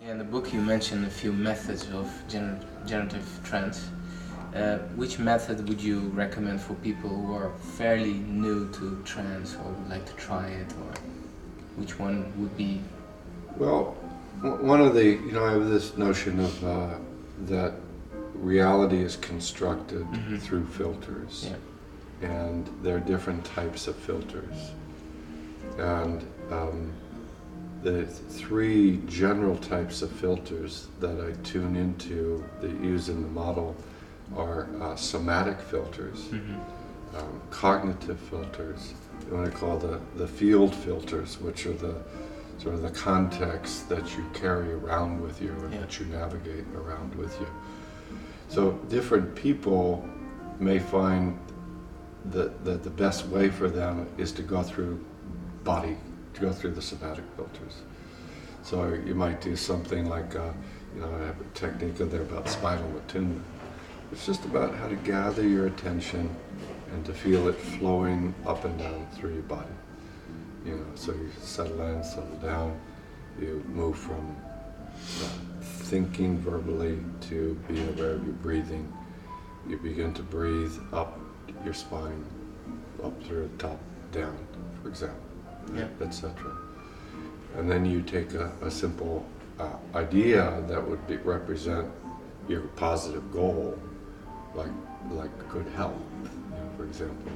In the book you mentioned a few methods of generative trance. Which method would you recommend for people who are fairly new to trance or would like to try it, or which one would be? Well, one of the, I have this notion of that reality is constructed through filters, Yeah. and there are different types of filters. And the three general types of filters that I tune into, that use in the model, are somatic filters, cognitive filters, you want to call the field filters, which are the sort of the context that you carry around with you and that you navigate around with you. So different people may find that the best way for them is to go through body, to go through the somatic filters. So you might do something like, I have a technique in there about spinal attunement. It's just about how to gather your attention and to feel it flowing up and down through your body. So you settle in, settle down, you move from thinking verbally to being aware of your breathing. You begin to breathe up your spine, up through the top, down, for example, etc. And then you take a simple idea that would represent your positive goal, like good health, for example,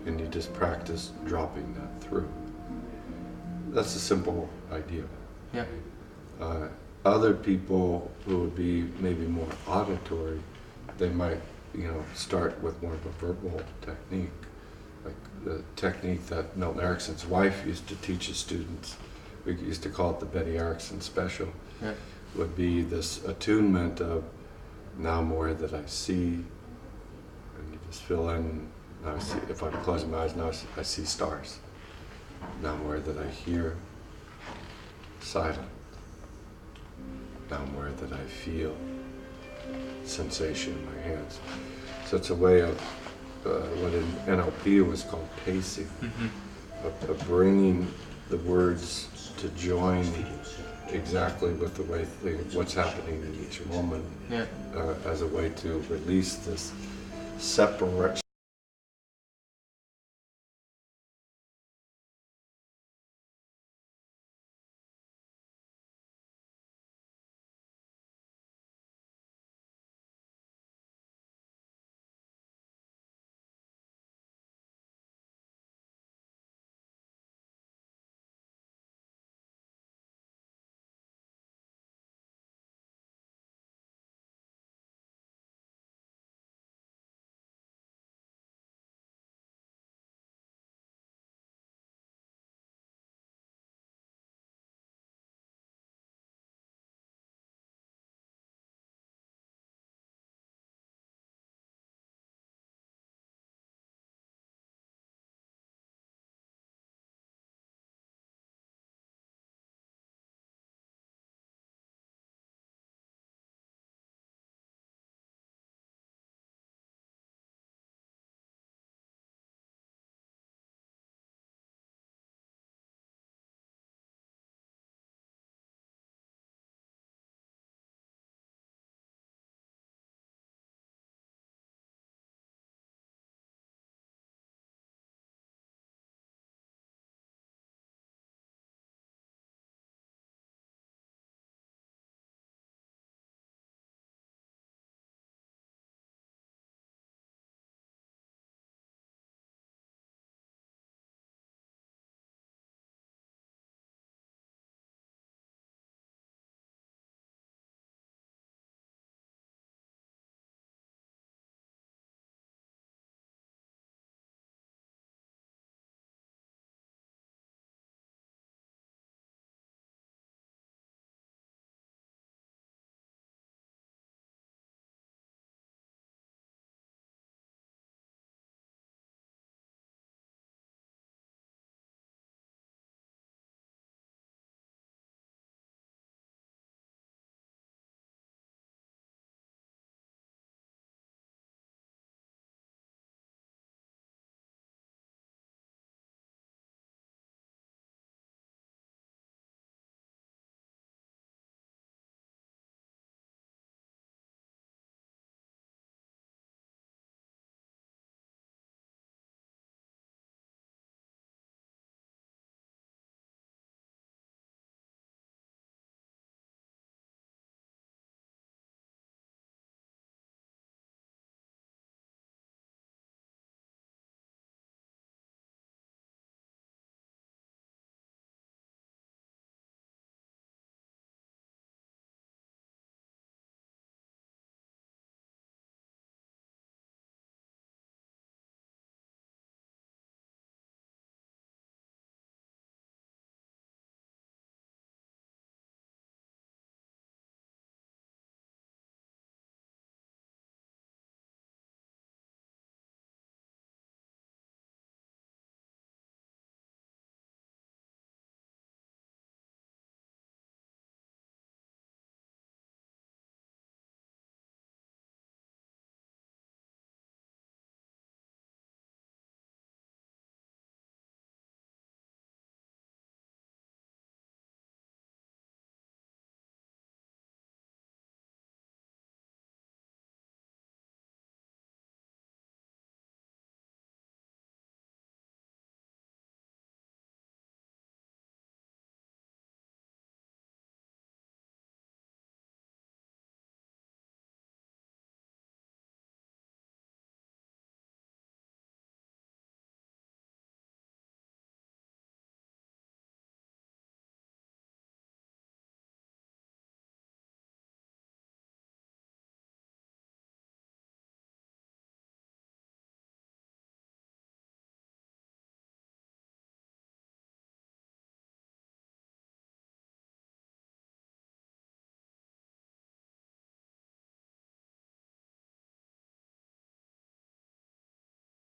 and you just practice dropping that through. That's a simple idea. Yeah. Other people who would be maybe more auditory, they might, start with more of a verbal technique, like the technique that Milton Erickson's wife used to teach his students. We used to call it the Betty Erickson special. Yeah. Would be this attunement of, now I'm aware that I see, and you just fill in, now I see, if I'm closing my eyes, now I see stars. Now I'm aware that I hear, silent. Now I'm aware that I feel sensation in my hands. So it's a way of what in NLP was called pacing, of bringing the words to join exactly with the way what's happening in each moment, as a way to release this separation.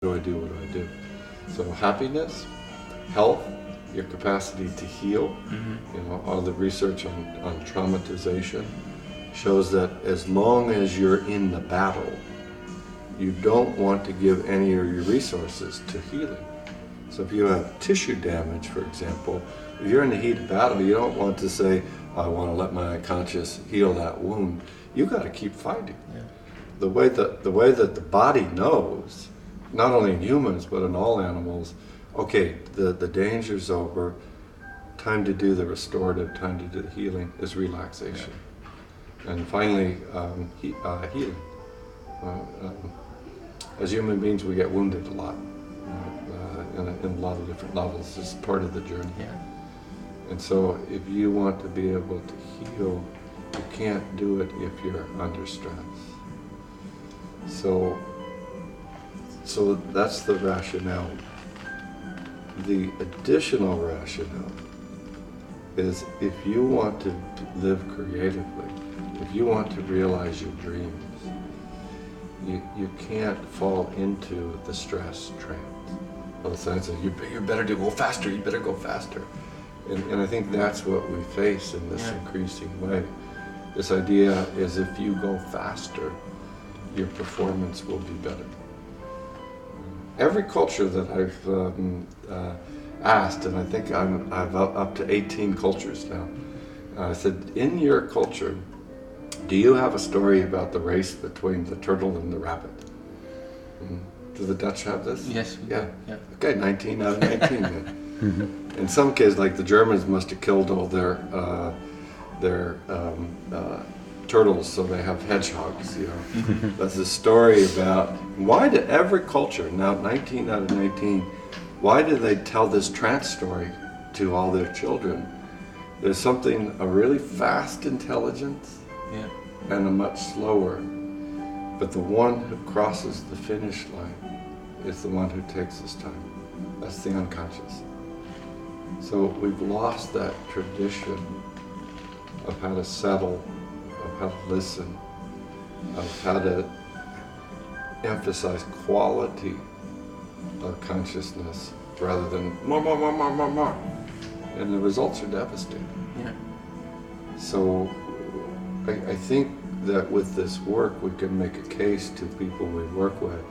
do I do? What do I do? So happiness, health, your capacity to heal. You know, all the research on traumatization shows that as long as you're in the battle, you don't want to give any of your resources to healing. So if you have tissue damage, for example, if you're in the heat of battle, you don't want to say, I want to let my unconscious heal that wound. You got to keep fighting. Yeah. The way that the body knows, not only in humans but in all animals, okay, the danger's over, time to do the restorative, time to do the healing is relaxation. Yeah. And finally, healing. As human beings, we get wounded a lot, in a lot of different levels. It's part of the journey. Yeah. And so if you want to be able to heal, you can't do it if you're under stress. So that's the rationale. The additional rationale is if you want to live creatively, if you want to realize your dreams, you can't fall into the stress trance. All the signs of you better go faster, you better go faster. And I think that's what we face in this increasing way. This idea is if you go faster, your performance will be better. Every culture that I've asked, and I think I've up to 18 cultures now, I said, in your culture, do you have a story about the race between the turtle and the rabbit? Do the Dutch have this? Yes. Yeah. Yeah. Okay, 19 out of 19 then. In some cases, like the Germans must have killed all their turtles, so they have hedgehogs, you know. That's a story about why did every culture, now 19 out of 19, why do they tell this trance story to all their children? There's something, a really fast intelligence and a much slower, but the one who crosses the finish line is the one who takes his time. That's the unconscious. So we've lost that tradition of how to settle, of how to listen, of how to emphasize quality of consciousness rather than more. And the results are devastating. Yeah. So I think that with this work we can make a case to people we work with.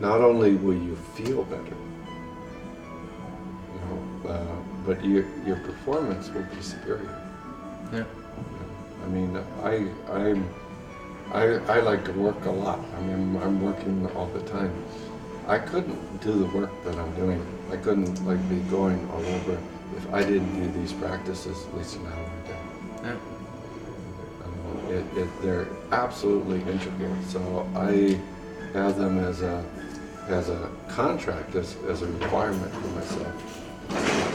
Not only will you feel better, but your performance will be superior. Yeah. I mean, I like to work a lot. I mean, I'm working all the time. I couldn't do the work that I'm doing. I couldn't be going all over if I didn't do these practices at least an hour a day. Yeah. They're absolutely integral. So I have them as a contract, as a requirement for myself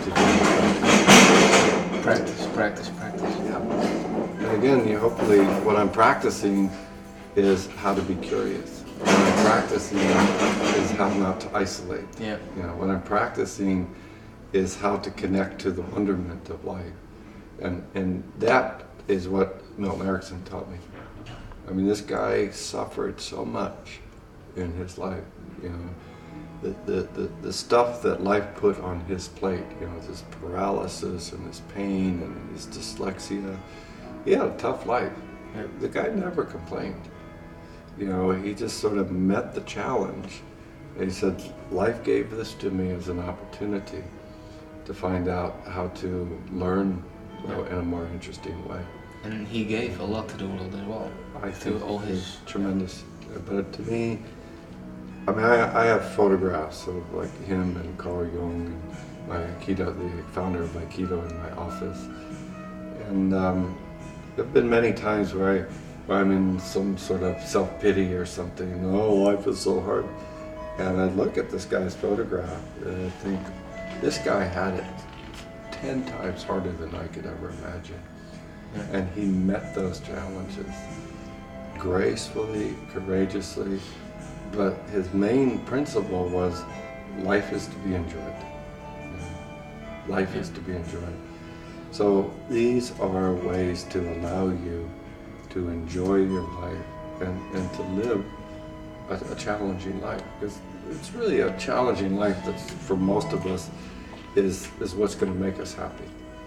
to do Practice. Yeah. And again, hopefully what I'm practicing is how to be curious. What I'm practicing is how not to isolate. Yeah. What I'm practicing is how to connect to the wonderment of life. And that is what Milton Erickson taught me. I mean, this guy suffered so much in his life, the stuff that life put on his plate, this paralysis and his pain and his dyslexia. He had a tough life. Yeah. The guy never complained. He just sort of met the challenge. And he said, life gave this to me as an opportunity to find out how to learn in a more interesting way. And he gave a lot to the world as well. I think all his tremendous. But to me, I mean, I have photographs of him and Carl Jung and my Aikido, the founder of Aikido, in my office. And there have been many times where I'm in some sort of self-pity or something. Oh, life is so hard. And I look at this guy's photograph and I think, this guy had it 10 times harder than I could ever imagine. Yeah. And he met those challenges gracefully, courageously, but his main principle was life is to be enjoyed. Life is to be enjoyed. So these are ways to allow you to enjoy your life and to live a challenging life, because it's really a challenging life that for most of us is what's going to make us happy.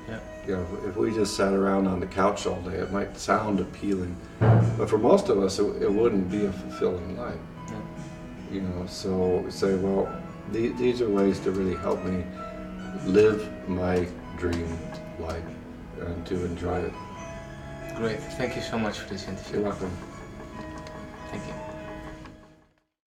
Yeah. You know, if we just sat around on the couch all day, it might sound appealing, but for most of us, it wouldn't be a fulfilling life. Yeah. You know, so we say, well, these are ways to really help me live my dream life and to enjoy it. Great. Thank you so much for this interview. You're welcome.